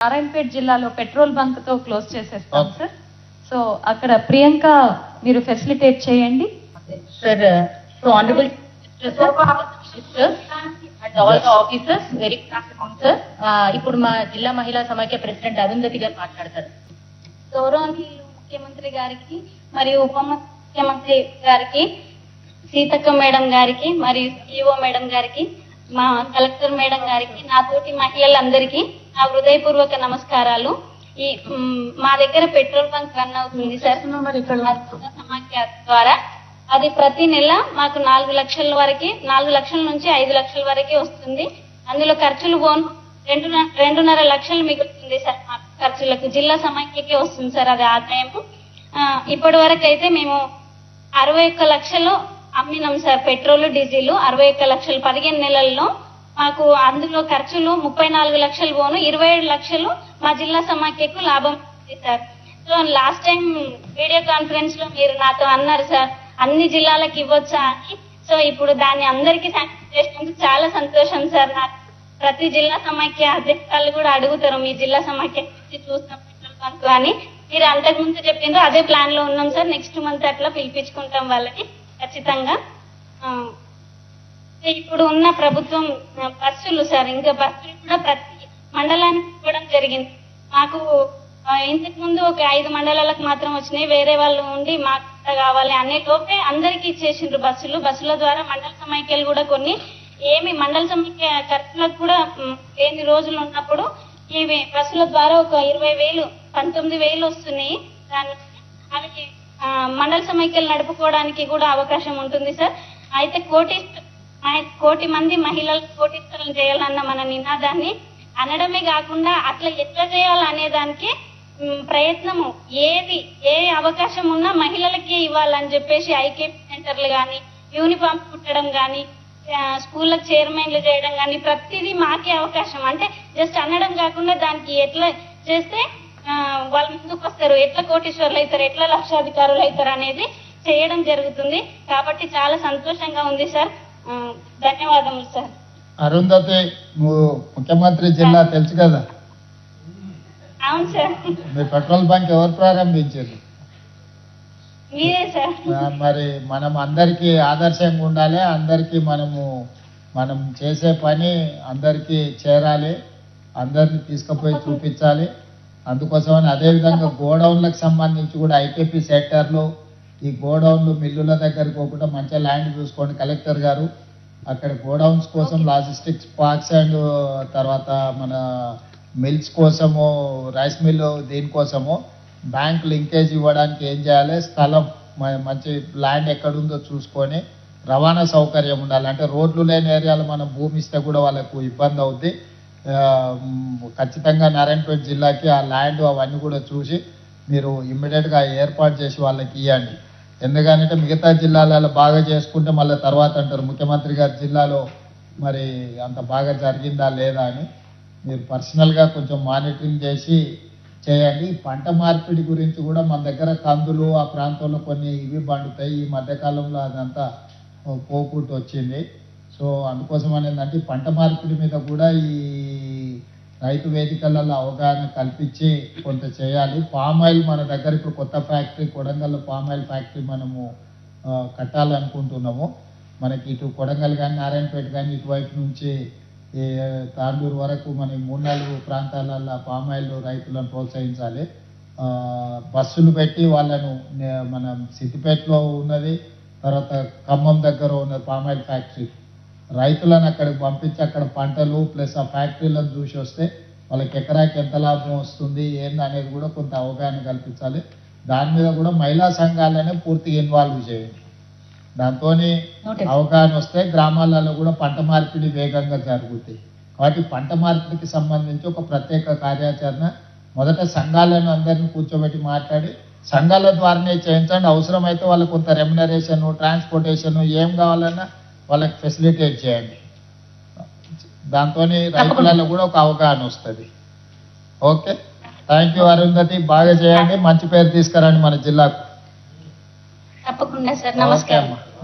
నారాయణపేట జిల్లాలో petrol bunk తో close చేసేస్తాం సార్. సో అక్కడ ప్రియాంక మీరు ఫెసిలిటేట్ చేయండి sir. So honourable and all the officers very sir. ఇప్పుడు మా జిల్లా మహిళా సమాఖ్య ప్రెసిడెంట్ అరుంధతి గారు మాట్లాడతారు. గౌరవనీయులు ముఖ్యమంత్రి గారికి మరియు ఉప ముఖ్యమంత్రి గారికి, సీతక్క మేడం గారికి మరియు సిఇఓ మేడం గారికి, మా కలెక్టర్ మేడం గారికి, నా తోటి మహిళలందరికీ నా హృదయపూర్వక నమస్కారాలు. ఈ మా దగ్గర పెట్రోల్ బంక్ రన్ అవుతుంది సార్ సమాఖ్య ద్వారా. అది ప్రతి నెల మాకు 4 లక్షల వరకు, 4 లక్షల నుంచి 5 లక్షల వరకే వస్తుంది. అందులో ఖర్చులు పోను 2.5 లక్షలు మిగులుతుంది సార్. మా ఖర్చులకు జిల్లా సమాఖ్యకే వస్తుంది సార్ అది ఆదాయం. ఇప్పటి వరకు అయితే మేము 61 లక్షలు అమ్మినాం సార్. పెట్రోల్ డీజిల్ 61 లక్షలు 15 నెలల్లో. మాకు అందులో ఖర్చులు 34 లక్షలు పోను, 27 లక్షలు మా జిల్లా సమాఖ్యకు లాభం ఉంది sir. So last time video conference లో మీరు నాతో అన్నారు సార్ అన్ని జిల్లాలకు ఇవ్వచ్చా అని. సో ఇప్పుడు దాన్ని అందరికీ శాంక్షన్ చేసినందుకు చాలా సంతోషం సార్. నాకు ప్రతి జిల్లా సమాఖ్య అధ్యక్షులు కూడా అడుగుతారు మీ జిల్లా సమాఖ్య చూస్తాం పెట్రోల్ బంక్ అని. మీరు అంతకుముందు చెప్పిండ్రు అదే ప్లాన్ లో ఉన్నాం సార్. నెక్స్ట్ మంత్ అట్లా పిలిపించుకుంటాం వాళ్ళని ఖచ్చితంగా. ఇప్పుడు ఉన్న ప్రభుత్వం బస్సులు సార్, ఇంకా బస్సులు కూడా ప్రతి మండలానికి ఇవ్వడం జరిగింది. మాకు ఇంతకు ముందు ఒక 5 మండలాలకు మాత్రం వచ్చినాయి. వేరే వాళ్ళు ఉండి మాకు కావాలి అనే లోపే అందరికీ ఇచ్చేసిండ్రు బస్సులు. బస్సుల ద్వారా మండల సమైక్యాలు కూడా కొన్ని ఏమి మండల సమైక్య ఖర్చులకు కూడా లేని రోజులు ఉన్నప్పుడు ఈ బస్సుల ద్వారా ఒక 20,000 19,000 వస్తున్నాయి. దాని అవి మండల సమైక్యలు నడుపుకోవడానికి కూడా అవకాశం ఉంటుంది సార్. అయితే 1,00,00,000 మంది మహిళలు కోటీశ్వరం చేయాలన్న మన నినాదాన్ని అనడమే కాకుండా అట్లా ఎట్లా చేయాలనే దానికి ప్రయత్నము, ఏ అవకాశం ఉన్నా మహిళలకే ఇవ్వాలని చెప్పేసి ఐకేపీ సెంటర్లు కానీ, యూనిఫామ్ కుట్టడం కానీ, స్కూళ్ళకు చైర్మన్లు చేయడం కానీ ప్రతిదీ మాకే అవకాశం. అంటే జస్ట్ అనడం కాకుండా దానికి ఎట్లా చేస్తే వాళ్ళు ముందుకు వస్తారు, ఎట్లా కోటీశ్వర్లు అవుతారు, ఎట్లా లక్షాధికారులు అవుతారు అనేది చేయడం జరుగుతుంది. కాబట్టి చాలా సంతోషంగా ఉంది సార్. ధన్యవాదములు సార్. అరుంధతి, నువ్వు ముఖ్యమంత్రి జిల్లా తెలుసు కదా? అవును సార్. మీ పెట్రోల్ బంక్ ఎవరు ప్రారంభించారు? మీరే సార్. మరి మనం అందరికీ ఆదర్శంగా ఉండాలి. అందరికీ మనం చేసే పని అందరికీ చేరాలి, అందరిని తీసుకుపోయి చూపించాలి. అందుకోసమని అదేవిధంగా గోడౌన్లకు సంబంధించి కూడా ఐకేపీ సెక్టర్లో ఈ గోడౌన్లు మిల్లుల దగ్గరికి పోకుండా మంచిగా ల్యాండ్ చూసుకోండి కలెక్టర్ గారు. అక్కడ గోడౌన్స్ కోసం లాజిస్టిక్స్ పార్క్స్ అండ్ తర్వాత మన మిల్స్ కోసము, రైస్ మిల్లు దీనికోసము బ్యాంక్ లింకేజ్ ఇవ్వడానికి ఏం చేయాలి, స్థలం మంచి ల్యాండ్ ఎక్కడుందో చూసుకొని రవాణా సౌకర్యం ఉండాలి. అంటే రోడ్లు లేని ఏరియాలో మనం భూమి ఇస్తే కూడా వాళ్ళకు ఇబ్బంది అవుద్ది. ఖచ్చితంగా నారాయణపేట జిల్లాకి ఆ ల్యాండ్ అవన్నీ కూడా చూసి మీరు ఇమ్మీడియట్గా ఏర్పాటు చేసి వాళ్ళకి ఇవ్వండి. ఎందుకంటే మిగతా జిల్లాలలో బాగా చేసుకుంటే మళ్ళీ తర్వాత అంటారు ముఖ్యమంత్రి గారి జిల్లాలో మరి అంత బాగా జరిగిందా లేదా అని. మీరు పర్సనల్గా కొంచెం మానిటరింగ్ చేసి చేయండి. పంట మార్పిడి గురించి కూడా మన దగ్గర కందులు ఆ ప్రాంతంలో కొన్ని ఇవి పండుతాయి. ఈ మధ్యకాలంలో అదంతా పోకుండా వచ్చింది. సో అందుకోసం ఏంటంటే పంట మార్పిడి మీద కూడా ఈ రైతు వేదికలలో అవగాహన కల్పించి కొంత చేయాలి. పామాయిల్ మన దగ్గర ఇప్పుడు కొత్త ఫ్యాక్టరీ కొడంగల్లో పామాయిల్ ఫ్యాక్టరీ మనము కట్టాలనుకుంటున్నాము. మనకి ఇటు కొడంగల్ కానీ నారాయణపేట కానీ ఇటువైపు నుంచి తాండూరు వరకు మన 3-4 ప్రాంతాలలో పామాయిల్ రైతులను ప్రోత్సహించాలి. బస్సులు పెట్టి వాళ్ళను మన సిద్దిపేటలో ఉన్నది, తర్వాత ఖమ్మం దగ్గర ఉన్న పామాయిల్ ఫ్యాక్టరీ రైతులను అక్కడికి పంపించి అక్కడ పంటలు ప్లస్ ఆ ఫ్యాక్టరీలను చూసి వస్తే వాళ్ళకి ఎకరాకి ఎంత లాభం వస్తుంది ఏంది అనేది కూడా కొంత అవగాహన కల్పించాలి. దాని మీద కూడా మహిళా సంఘాలనే పూర్తిగా ఇన్వాల్వ్ చేయండి. దాంతో అవగాహన వస్తే గ్రామాలలో కూడా పంట మార్పిడి వేగంగా జరుగుతాయి. కాబట్టి పంట మార్పిడికి సంబంధించి ఒక ప్రత్యేక కార్యాచరణ మొదట సంఘాలను అందరినీ కూర్చోబెట్టి మాట్లాడి సంఘాల ద్వారానే చేయించండి. అవసరమైతే వాళ్ళకి కొంత రెమ్యునరేషన్, ట్రాన్స్పోర్టేషన్ ఏం కావాలన్నా వాళ్ళకి ఫెసిలిటేట్ చేయండి. దాంతో రైతులలో కూడా ఒక అవగాహన వస్తుంది. Okay, thank you Arundhati. బాగా చేయండి, మంచి పేరు తీసుకురండి మన జిల్లాకు. తప్పకుండా సార్. నమస్కారం.